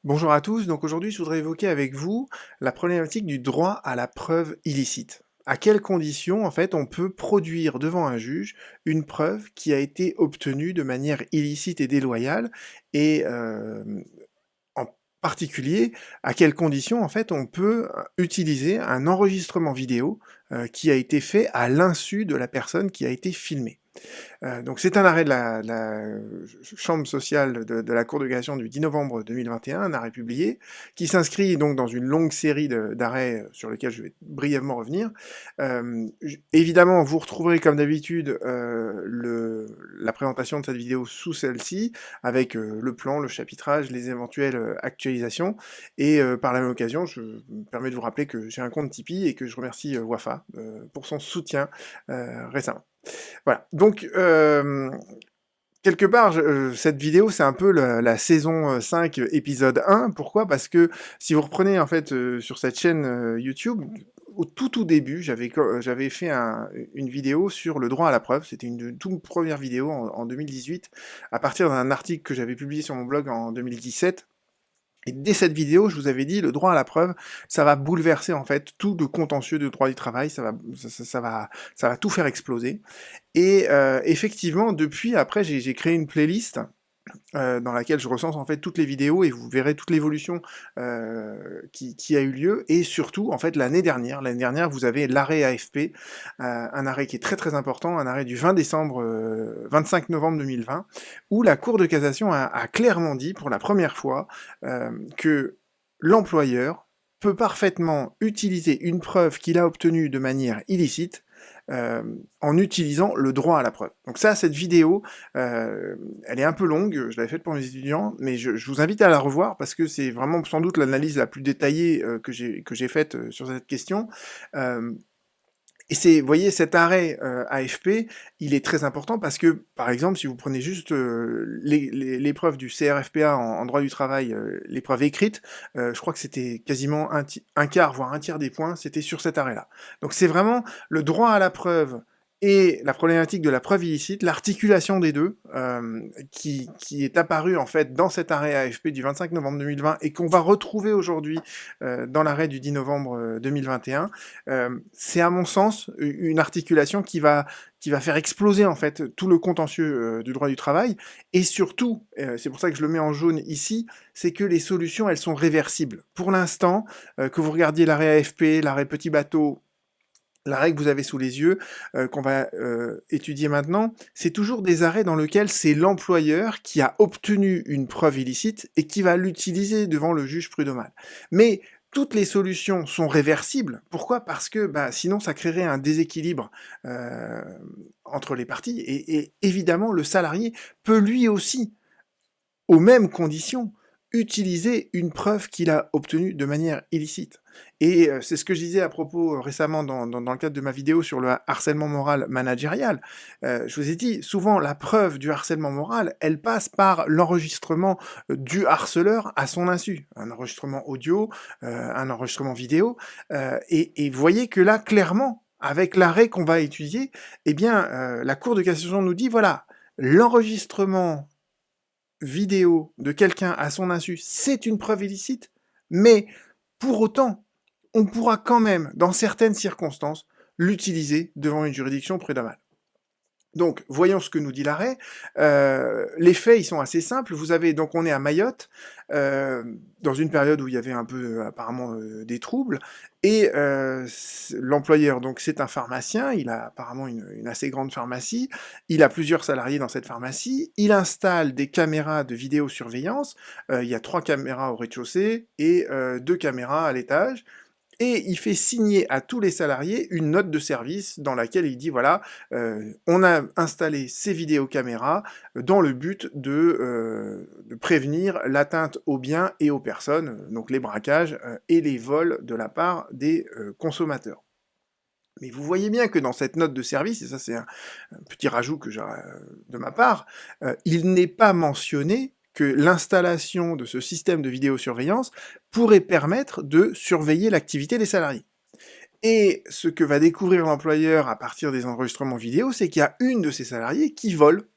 Bonjour à tous, donc aujourd'hui je voudrais évoquer avec vous la problématique du droit à la preuve illicite. À quelles conditions en fait on peut produire devant un juge une preuve qui a été obtenue de manière illicite et déloyale et en particulier à quelles conditions en fait on peut utiliser un enregistrement vidéo qui a été fait à l'insu de la personne qui a été filmée. Donc c'est un arrêt de la chambre sociale de la Cour de cassation du 10 novembre 2021, un arrêt publié, qui s'inscrit donc dans une longue série d'arrêts sur lesquels je vais brièvement revenir. Évidemment, vous retrouverez comme d'habitude la présentation de cette vidéo sous celle-ci, avec le plan, le chapitrage, les éventuelles actualisations. Et par la même occasion, je me permets de vous rappeler que j'ai un compte Tipeee et que je remercie Wafa pour son soutien récemment. Voilà, donc quelque part, cette vidéo, c'est un peu la saison 5, épisode 1. Pourquoi? Parce que si vous reprenez en fait sur cette chaîne YouTube, au tout début, j'avais fait une vidéo sur le droit à la preuve. C'était une toute première vidéo en 2018, à partir d'un article que j'avais publié sur mon blog en 2017. Et dès cette vidéo, je vous avais dit, le droit à la preuve, ça va bouleverser en fait tout le contentieux de droit du travail, ça va tout faire exploser. Et effectivement, depuis, après, j'ai créé une playlist dans laquelle je recense en fait toutes les vidéos et vous verrez toute l'évolution qui a eu lieu. Et surtout, en fait, l'année dernière, vous avez l'arrêt AFP, un arrêt qui est très très important, un arrêt du 20 décembre, 25 novembre 2020, où la Cour de cassation a clairement dit pour la première fois que l'employeur peut parfaitement utiliser une preuve qu'il a obtenue de manière illicite en utilisant le droit à la preuve. Donc ça, cette vidéo, elle est un peu longue, je l'avais faite pour mes étudiants, mais je vous invite à la revoir parce que c'est vraiment sans doute l'analyse la plus détaillée que j'ai faite sur cette question. Euh, et c'est, vous voyez, cet arrêt AFP, il est très important parce que, par exemple, si vous prenez juste l'épreuve du CRFPA en droit du travail, l'épreuve écrite, je crois que c'était quasiment un quart, voire un tiers des points, c'était sur cet arrêt-là. Donc c'est vraiment le droit à la preuve et la problématique de la preuve illicite, l'articulation des deux, qui est apparue en fait dans cet arrêt AFP du 25 novembre 2020 et qu'on va retrouver aujourd'hui dans l'arrêt du 10 novembre 2021. C'est à mon sens une articulation qui va faire exploser en fait tout le contentieux du droit du travail, et surtout, c'est pour ça que je le mets en jaune ici, c'est que les solutions elles sont réversibles. Pour l'instant, que vous regardiez l'arrêt AFP, l'arrêt Petit Bateau, l'arrêt que vous avez sous les yeux, qu'on va étudier maintenant, c'est toujours des arrêts dans lesquels c'est l'employeur qui a obtenu une preuve illicite et qui va l'utiliser devant le juge prud'homal. Mais toutes les solutions sont réversibles. Pourquoi? Parce que sinon ça créerait un déséquilibre euh, entre les parties et évidemment le salarié peut lui aussi aux mêmes conditions, utiliser une preuve qu'il a obtenue de manière illicite. Et c'est ce que je disais à propos récemment dans le cadre de ma vidéo sur le harcèlement moral managérial. Je vous ai dit, souvent la preuve du harcèlement moral, elle passe par l'enregistrement du harceleur à son insu. Un enregistrement audio, un enregistrement vidéo. Et vous voyez que là, clairement, avec l'arrêt qu'on va étudier, eh bien, la Cour de cassation nous dit, voilà, l'enregistrement vidéo de quelqu'un à son insu, c'est une preuve illicite, mais pour autant, on pourra quand même, dans certaines circonstances, l'utiliser devant une juridiction prud'homale. Donc, voyons ce que nous dit l'arrêt. Les faits, ils sont assez simples. Vous avez, donc, on est à Mayotte, euh, dans une période où il y avait un peu, apparemment, des troubles, et l'employeur, donc, c'est un pharmacien. Il a apparemment une assez grande pharmacie. Il a plusieurs salariés dans cette pharmacie. Il installe des caméras de vidéosurveillance. Il y a 3 caméras au rez-de-chaussée et 2 caméras à l'étage. Et il fait signer à tous les salariés une note de service dans laquelle il dit voilà, on a installé ces vidéocaméras dans le but de prévenir l'atteinte aux biens et aux personnes, donc les braquages et les vols de la part des consommateurs. Mais vous voyez bien que dans cette note de service, et ça c'est un petit rajout que j'ai de ma part, il n'est pas mentionné que l'installation de ce système de vidéosurveillance pourrait permettre de surveiller l'activité des salariés. Et ce que va découvrir l'employeur à partir des enregistrements vidéo, c'est qu'il y a une de ses salariés qui vole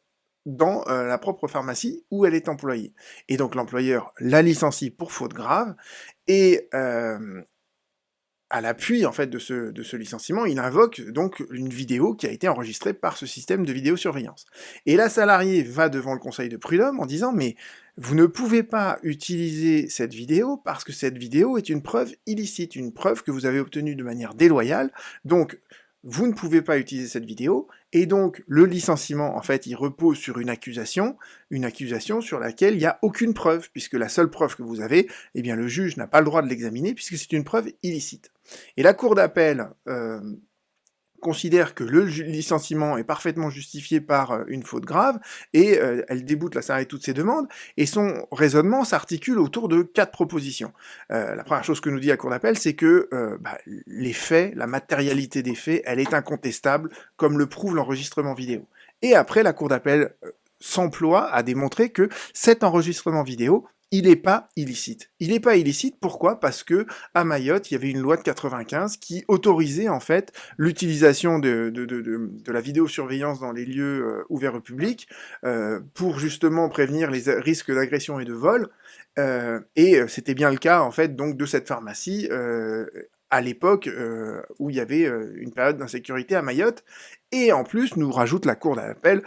dans la propre pharmacie où elle est employée. Et donc l'employeur la licencie pour faute grave et à l'appui en fait de ce licenciement, il invoque donc une vidéo qui a été enregistrée par ce système de vidéosurveillance. Et la salariée va devant le conseil de prud'homme en disant mais vous ne pouvez pas utiliser cette vidéo parce que cette vidéo est une preuve illicite, une preuve que vous avez obtenue de manière déloyale, donc vous ne pouvez pas utiliser cette vidéo, et donc le licenciement, en fait, il repose sur une accusation sur laquelle il n'y a aucune preuve, puisque la seule preuve que vous avez, eh bien le juge n'a pas le droit de l'examiner, puisque c'est une preuve illicite. Et la cour d'appel considère que le licenciement est parfaitement justifié par une faute grave, et elle déboute la salariée de toutes ses demandes, et son raisonnement s'articule autour de 4 propositions. La première chose que nous dit la cour d'appel, c'est que les faits, la matérialité des faits, elle est incontestable, comme le prouve l'enregistrement vidéo. Et après, la cour d'appel s'emploie à démontrer que cet enregistrement vidéo, il n'est pas illicite. Il n'est pas illicite, pourquoi? Parce que à Mayotte, il y avait une loi de 95 qui autorisait en fait l'utilisation de la vidéosurveillance dans les lieux ouverts au public pour justement prévenir les risques d'agression et de vol. C'était bien le cas en fait donc de cette pharmacie à l'époque où il y avait une période d'insécurité à Mayotte. Et en plus, nous rajoute la cour d'appel,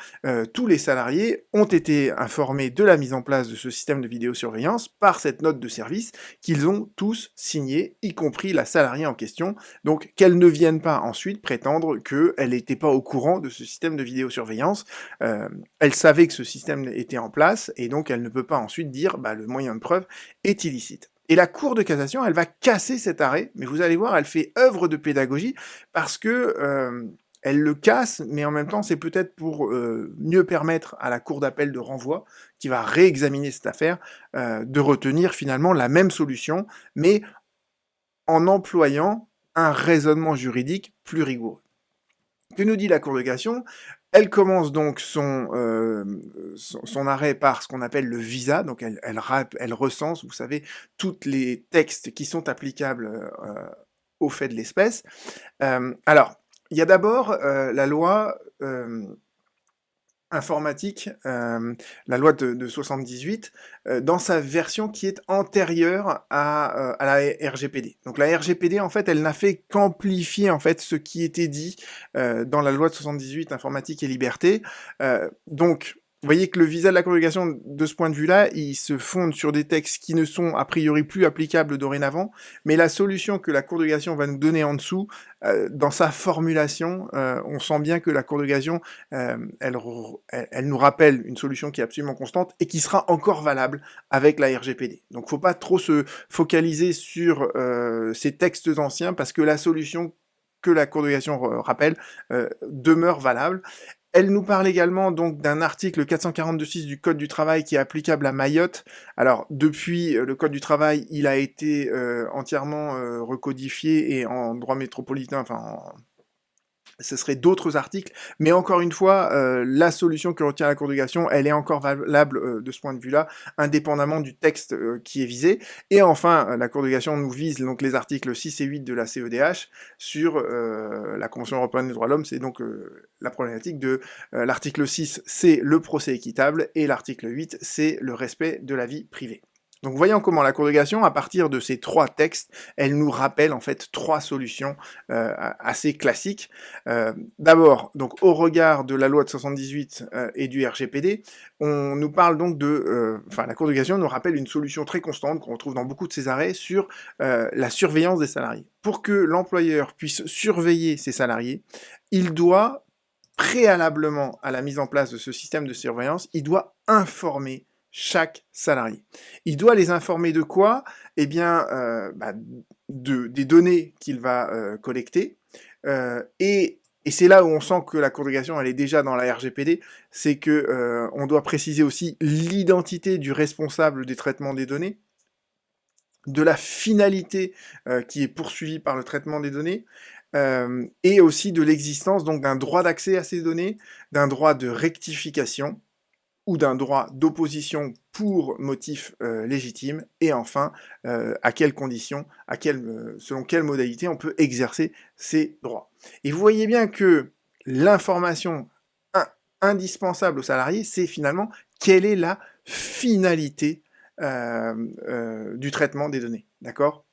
tous les salariés ont été informés de la mise en place de ce système de vidéosurveillance par cette note de service qu'ils ont tous signée, y compris la salariée en question, donc qu'elle ne vienne pas ensuite prétendre qu'elle n'était pas au courant de ce système de vidéosurveillance. Elle savait que ce système était en place, et donc elle ne peut pas ensuite dire bah, le moyen de preuve est illicite. Et la Cour de cassation, elle va casser cet arrêt, mais vous allez voir, elle fait œuvre de pédagogie, parce que elle le casse, mais en même temps, c'est peut-être pour mieux permettre à la cour d'appel de renvoi, qui va réexaminer cette affaire, de retenir finalement la même solution, mais en employant un raisonnement juridique plus rigoureux. Que nous dit la Cour de cassation? Elle commence donc son arrêt par ce qu'on appelle le visa, donc elle recense, vous savez, tous les textes qui sont applicables au fait de l'espèce. Alors, il y a d'abord la loi informatique, la loi de 78, dans sa version qui est antérieure à la RGPD. Donc la RGPD, en fait, elle n'a fait qu'amplifier en fait ce qui était dit dans la loi de 78, informatique et liberté. Donc vous voyez que le visa de la congrégation, de ce point de vue-là, il se fonde sur des textes qui ne sont a priori plus applicables dorénavant, mais la solution que la congrégation va nous donner en dessous, dans sa formulation, on sent bien que la congrégation, elle nous rappelle une solution qui est absolument constante et qui sera encore valable avec la RGPD. Donc faut pas trop se focaliser sur ces textes anciens, parce que la solution que la congrégation rappelle demeure valable. Elle nous parle également donc d'un article 442.6 du Code du travail qui est applicable à Mayotte. Alors depuis le Code du travail, il a été entièrement recodifié et en droit métropolitain, ce serait d'autres articles, mais encore une fois, la solution que retient la Cour de cassation, elle est encore valable de ce point de vue-là, indépendamment du texte qui est visé. Et enfin, la Cour de cassation nous vise donc les articles 6 et 8 de la CEDH sur la Convention européenne des droits de l'homme. C'est donc la problématique de l'article 6, c'est le procès équitable, et l'article 8, c'est le respect de la vie privée. Donc voyons comment la Cour de cassation, à partir de ces 3 textes, elle nous rappelle en fait 3 solutions assez classiques. D'abord, donc au regard de la loi de 78 et du RGPD, on nous parle donc la Cour de cassation nous rappelle une solution très constante qu'on retrouve dans beaucoup de ses arrêts sur la surveillance des salariés. Pour que l'employeur puisse surveiller ses salariés, il doit, préalablement à la mise en place de ce système de surveillance, il doit informer chaque salarié. Il doit les informer de quoi? Eh bien, des données qu'il va collecter. Et c'est là où on sent que la Cour de cassation, elle est déjà dans la RGPD, c'est que on doit préciser aussi l'identité du responsable des traitements des données, de la finalité qui est poursuivie par le traitement des données, et aussi de l'existence donc d'un droit d'accès à ces données, d'un droit de rectification, ou d'un droit d'opposition pour motif légitime, et enfin, à quelles conditions, selon quelles modalités on peut exercer ces droits. Et vous voyez bien que l'information indispensable aux salariés, c'est finalement quelle est la finalité du traitement des données, d'accord?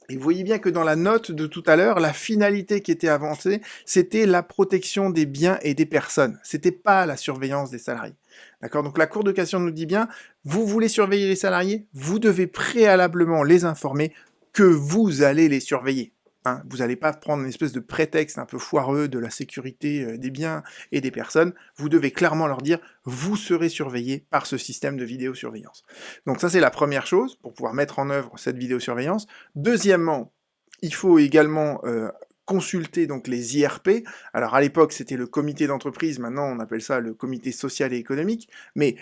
Et vous voyez bien que dans la note de tout à l'heure, la finalité qui était avancée, c'était la protection des biens et des personnes. C'était pas la surveillance des salariés. D'accord? Donc la Cour de cassation nous dit bien, vous voulez surveiller les salariés, vous devez préalablement les informer que vous allez les surveiller. Hein, vous n'allez pas prendre une espèce de prétexte un peu foireux de la sécurité des biens et des personnes. Vous devez clairement leur dire, vous serez surveillés par ce système de vidéosurveillance. Donc ça, c'est la première chose pour pouvoir mettre en œuvre cette vidéosurveillance. Deuxièmement, il faut également consulter donc les IRP. Alors à l'époque, c'était le comité d'entreprise, maintenant on appelle ça le comité social et économique, mais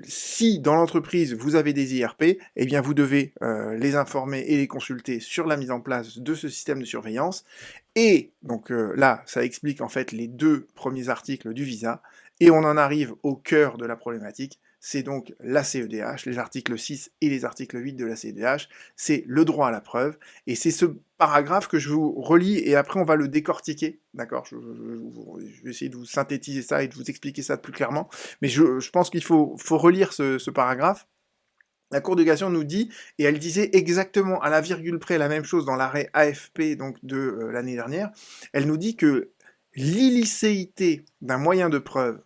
si dans l'entreprise vous avez des IRP, eh bien vous devez les informer et les consulter sur la mise en place de ce système de surveillance. Et donc là, ça explique en fait les deux premiers articles du visa, et on en arrive au cœur de la problématique, c'est donc la CEDH, les articles 6 et les articles 8 de la CEDH, c'est le droit à la preuve, et c'est ce paragraphe que je vous relis, et après on va le décortiquer, d'accord, je vais essayer de vous synthétiser ça et de vous expliquer ça plus clairement, mais je pense qu'il faut relire ce paragraphe. La Cour de cassation nous dit, et elle disait exactement à la virgule près la même chose dans l'arrêt AFP donc de l'année dernière, elle nous dit que l'illicéité d'un moyen de preuve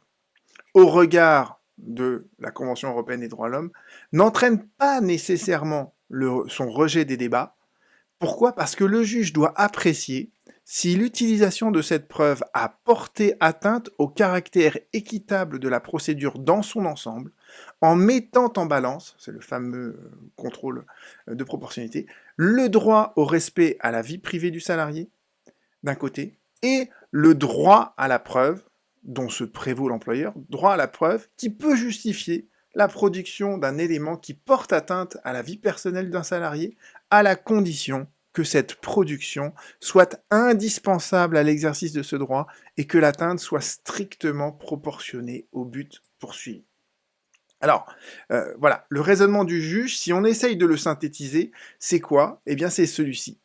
au regard de la Convention européenne des droits de l'homme n'entraîne pas nécessairement son rejet des débats. Pourquoi? Parce que le juge doit apprécier si l'utilisation de cette preuve a porté atteinte au caractère équitable de la procédure dans son ensemble, en mettant en balance, c'est le fameux contrôle de proportionnalité, le droit au respect à la vie privée du salarié, d'un côté, et le droit à la preuve, dont se prévaut l'employeur, droit à la preuve qui peut justifier la production d'un élément qui porte atteinte à la vie personnelle d'un salarié, à la condition que cette production soit indispensable à l'exercice de ce droit et que l'atteinte soit strictement proportionnée au but poursuivi. Alors, voilà, le raisonnement du juge, si on essaye de le synthétiser, c'est quoi? Eh bien, c'est celui-ci.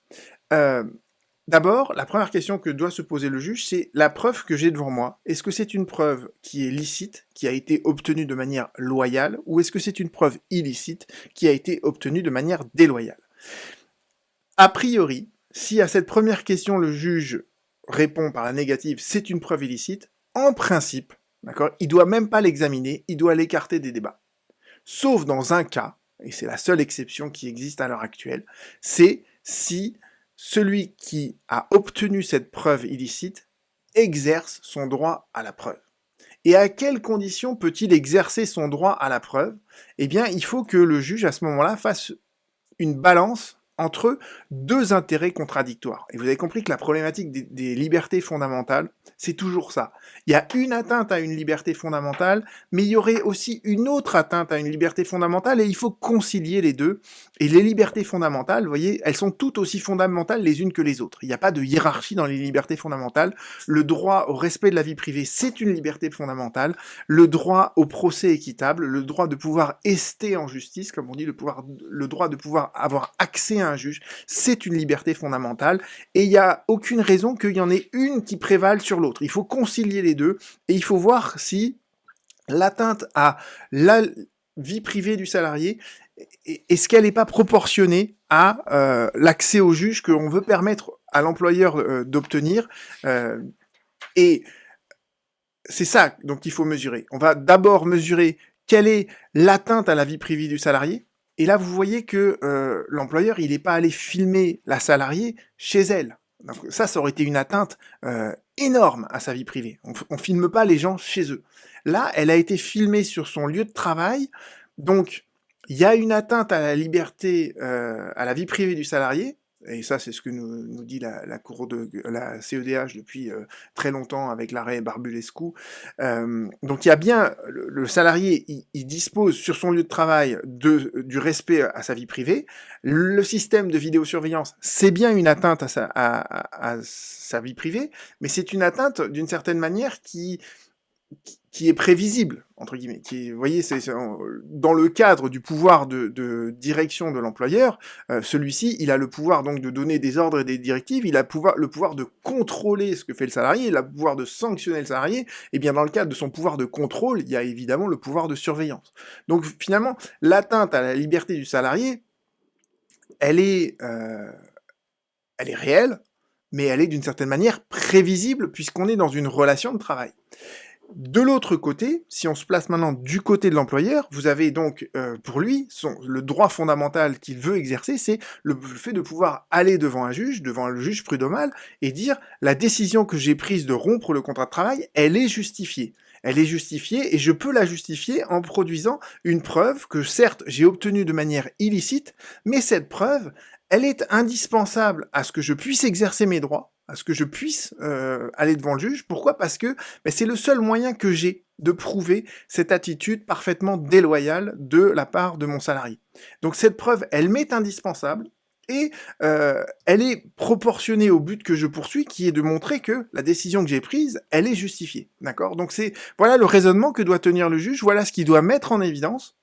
D'abord, la première question que doit se poser le juge, c'est la preuve que j'ai devant moi. Est-ce que c'est une preuve qui est licite, qui a été obtenue de manière loyale, ou est-ce que c'est une preuve illicite qui a été obtenue de manière déloyale? A priori, si à cette première question le juge répond par la négative, c'est une preuve illicite, en principe, d'accord, il doit même pas l'examiner, il doit l'écarter des débats. Sauf dans un cas, et c'est la seule exception qui existe à l'heure actuelle, c'est si celui qui a obtenu cette preuve illicite exerce son droit à la preuve. Et à quelles conditions peut-il exercer son droit à la preuve? Eh bien, il faut que le juge, à ce moment-là, fasse une balance entre deux intérêts contradictoires. Et vous avez compris que la problématique des libertés fondamentales, c'est toujours ça. Il y a une atteinte à une liberté fondamentale, mais il y aurait aussi une autre atteinte à une liberté fondamentale, et il faut concilier les deux. Et les libertés fondamentales, vous voyez, elles sont toutes aussi fondamentales les unes que les autres. Il n'y a pas de hiérarchie dans les libertés fondamentales. Le droit au respect de la vie privée, c'est une liberté fondamentale. Le droit au procès équitable, le droit de pouvoir ester en justice, comme on dit, le droit de pouvoir avoir accès à un juge, c'est une liberté fondamentale, et il n'y a aucune raison qu'il y en ait une qui prévale sur l'autre. Il faut concilier les deux, et il faut voir si l'atteinte à la vie privée du salarié, est-ce qu'elle n'est pas proportionnée à l'accès au juge qu'on veut permettre à l'employeur d'obtenir, et c'est ça donc il faut mesurer. On va d'abord mesurer quelle est l'atteinte à la vie privée du salarié. Et là, vous voyez que l'employeur, il n'est pas allé filmer la salariée chez elle. Donc ça aurait été une atteinte énorme à sa vie privée. On ne filme pas les gens chez eux. Là, elle a été filmée sur son lieu de travail. Donc, il y a une atteinte à la liberté, à la vie privée du salarié. Et ça, c'est ce que nous dit la Cour de la CEDH depuis très longtemps avec l'arrêt Barbulescu. Donc il y a bien, le salarié, il dispose sur son lieu de travail du respect à sa vie privée. Le système de vidéosurveillance, c'est bien une atteinte à sa vie privée, mais c'est une atteinte d'une certaine manière qui qui est prévisible, entre guillemets, vous voyez, dans le cadre du pouvoir de direction de l'employeur, celui-ci, il a le pouvoir donc de donner des ordres et des directives, il a le pouvoir de contrôler ce que fait le salarié, il a le pouvoir de sanctionner le salarié, et bien dans le cadre de son pouvoir de contrôle, il y a évidemment le pouvoir de surveillance. Donc finalement, l'atteinte à la liberté du salarié, elle est réelle, mais elle est d'une certaine manière prévisible, puisqu'on est dans une relation de travail. De l'autre côté, si on se place maintenant du côté de l'employeur, vous avez donc pour lui le droit fondamental qu'il veut exercer, c'est le fait de pouvoir aller devant un juge, devant le juge prud'homal, et dire la décision que j'ai prise de rompre le contrat de travail, elle est justifiée. Elle est justifiée et je peux la justifier en produisant une preuve que certes j'ai obtenue de manière illicite, mais cette preuve, elle est indispensable à ce que je puisse exercer mes droits, à ce que je puisse aller devant le juge. Pourquoi ? Parce que c'est le seul moyen que j'ai de prouver cette attitude parfaitement déloyale de la part de mon salarié. Donc cette preuve, elle m'est indispensable et elle est proportionnée au but que je poursuis, qui est de montrer que la décision que j'ai prise, elle est justifiée. D'accord ? Donc voilà le raisonnement que doit tenir le juge, voilà ce qu'il doit mettre en évidence.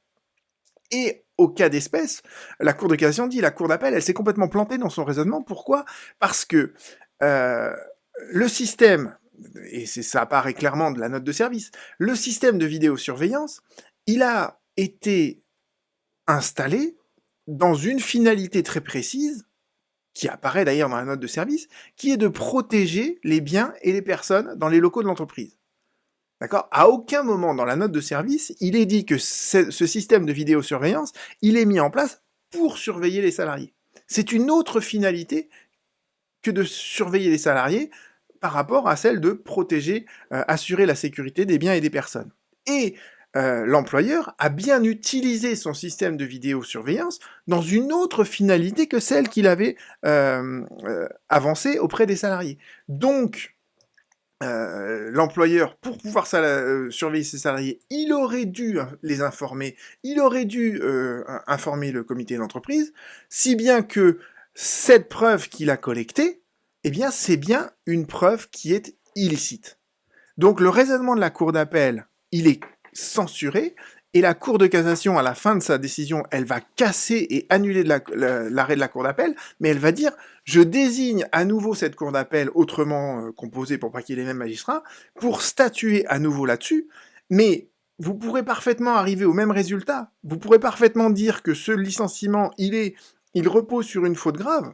Et au cas d'espèce, la Cour de cassation dit, la Cour d'appel, elle s'est complètement plantée dans son raisonnement. Pourquoi ? Parce que le système, et ça apparaît clairement de la note de service, le système de vidéosurveillance, il a été installé dans une finalité très précise, qui apparaît d'ailleurs dans la note de service, qui est de protéger les biens et les personnes dans les locaux de l'entreprise. D'accord ? À aucun moment dans la note de service, il est dit que ce système de vidéosurveillance, il est mis en place pour surveiller les salariés. C'est une autre finalité que de surveiller les salariés par rapport à celle de protéger, assurer la sécurité des biens et des personnes. Et l'employeur a bien utilisé son système de vidéosurveillance dans une autre finalité que celle qu'il avait avancée auprès des salariés. Donc, l'employeur, pour pouvoir surveiller ses salariés, il aurait dû les informer, il aurait dû informer le comité d'entreprise, si bien que cette preuve qu'il a collectée, eh bien, c'est bien une preuve qui est illicite. Donc le raisonnement de la Cour d'appel, il est censuré, et la Cour de cassation, à la fin de sa décision, elle va casser et annuler l'arrêt de la Cour d'appel, mais elle va dire « Je désigne à nouveau cette Cour d'appel autrement composée pour pas qu'il y ait les mêmes magistrats, pour statuer à nouveau là-dessus, mais vous pourrez parfaitement arriver au même résultat. Vous pourrez parfaitement dire que ce licenciement, il repose sur une faute grave.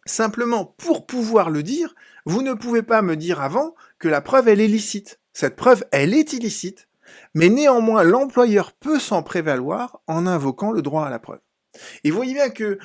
Simplement, pour pouvoir le dire, vous ne pouvez pas me dire avant que la preuve, elle est licite. Cette preuve, elle est illicite. Mais néanmoins, l'employeur peut s'en prévaloir en invoquant le droit à la preuve. Et vous voyez bien que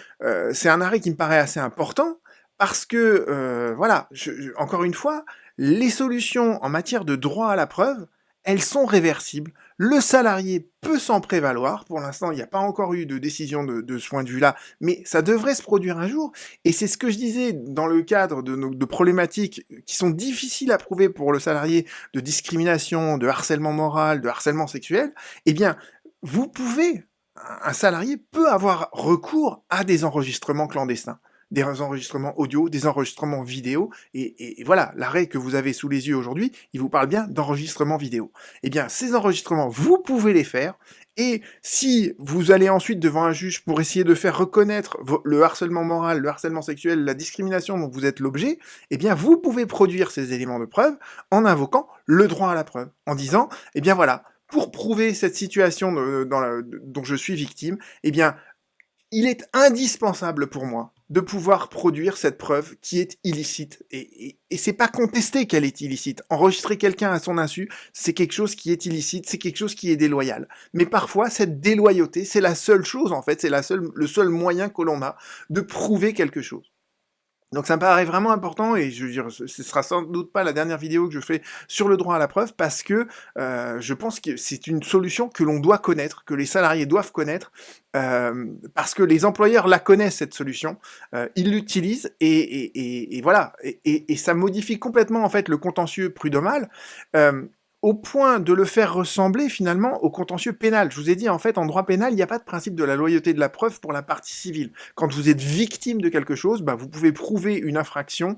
c'est un arrêt qui me paraît assez important, parce que, voilà, encore une fois, les solutions en matière de droit à la preuve, elles sont réversibles. Le salarié peut s'en prévaloir. Pour l'instant, il n'y a pas encore eu de décision de ce point de vue-là, mais ça devrait se produire un jour. Et c'est ce que je disais dans le cadre de problématiques qui sont difficiles à prouver pour le salarié, de discrimination, de harcèlement moral, de harcèlement sexuel. Eh bien, un salarié peut avoir recours à des enregistrements clandestins, des enregistrements audio, des enregistrements vidéo, et voilà, l'arrêt que vous avez sous les yeux aujourd'hui, il vous parle bien d'enregistrements vidéo. Eh bien, ces enregistrements, vous pouvez les faire, et si vous allez ensuite devant un juge pour essayer de faire reconnaître le harcèlement moral, le harcèlement sexuel, la discrimination dont vous êtes l'objet, eh bien, vous pouvez produire ces éléments de preuve en invoquant le droit à la preuve, en disant, eh bien voilà, pour prouver cette situation dont je suis victime, eh bien, il est indispensable pour moi de pouvoir produire cette preuve qui est illicite. Et c'est pas contesté qu'elle est illicite. Enregistrer quelqu'un à son insu, c'est quelque chose qui est illicite, c'est quelque chose qui est déloyal. Mais parfois, cette déloyauté, c'est la seule chose, en fait, c'est le seul moyen que l'on a de prouver quelque chose. Donc ça me paraît vraiment important, et je veux dire, ce sera sans doute pas la dernière vidéo que je fais sur le droit à la preuve, parce que je pense que c'est une solution que l'on doit connaître, que les salariés doivent connaître, parce que les employeurs la connaissent, cette solution, ils l'utilisent, et voilà, et ça modifie complètement en fait le contentieux prud'homal, au point de le faire ressembler finalement au contentieux pénal. Je vous ai dit, en fait, en droit pénal, il n'y a pas de principe de la loyauté de la preuve pour la partie civile. Quand vous êtes victime de quelque chose, vous pouvez prouver une infraction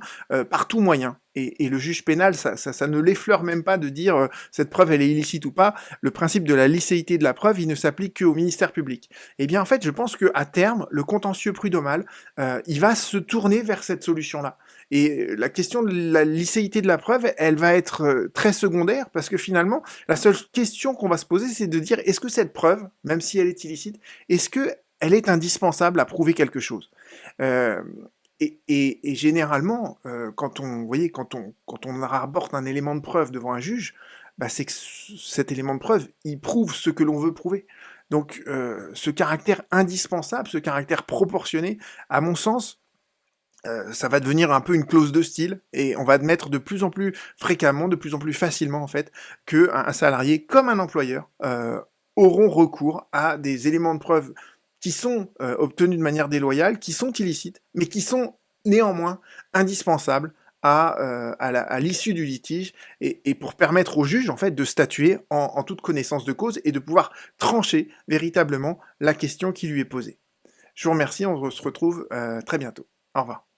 par tout moyen. et le juge pénal, ça ne l'effleure même pas de dire cette preuve elle est illicite ou pas. Le principe de la licéité de la preuve, il ne s'applique qu'au ministère public. Eh bien en fait, je pense qu'à terme, le contentieux prud'homal, il va se tourner vers cette solution-là. Et la question de la licéité de la preuve, elle va être très secondaire parce que finalement, la seule question qu'on va se poser, c'est de dire est-ce que cette preuve, même si elle est illicite, est-ce que elle est indispensable à prouver quelque chose. Euh, et généralement, vous voyez, quand on rapporte un élément de preuve devant un juge, bah, c'est que cet élément de preuve, il prouve ce que l'on veut prouver. Donc, ce caractère indispensable, ce caractère proportionné, à mon sens, ça va devenir un peu une clause de style, et on va admettre de plus en plus fréquemment, de plus en plus facilement, en fait, qu'un salarié, comme un employeur, auront recours à des éléments de preuve qui sont obtenus de manière déloyale, qui sont illicites, mais qui sont néanmoins indispensables à l'issue du litige, et pour permettre au juge, en fait, de statuer en toute connaissance de cause, et de pouvoir trancher véritablement la question qui lui est posée. Je vous remercie, on se retrouve très bientôt. Au revoir.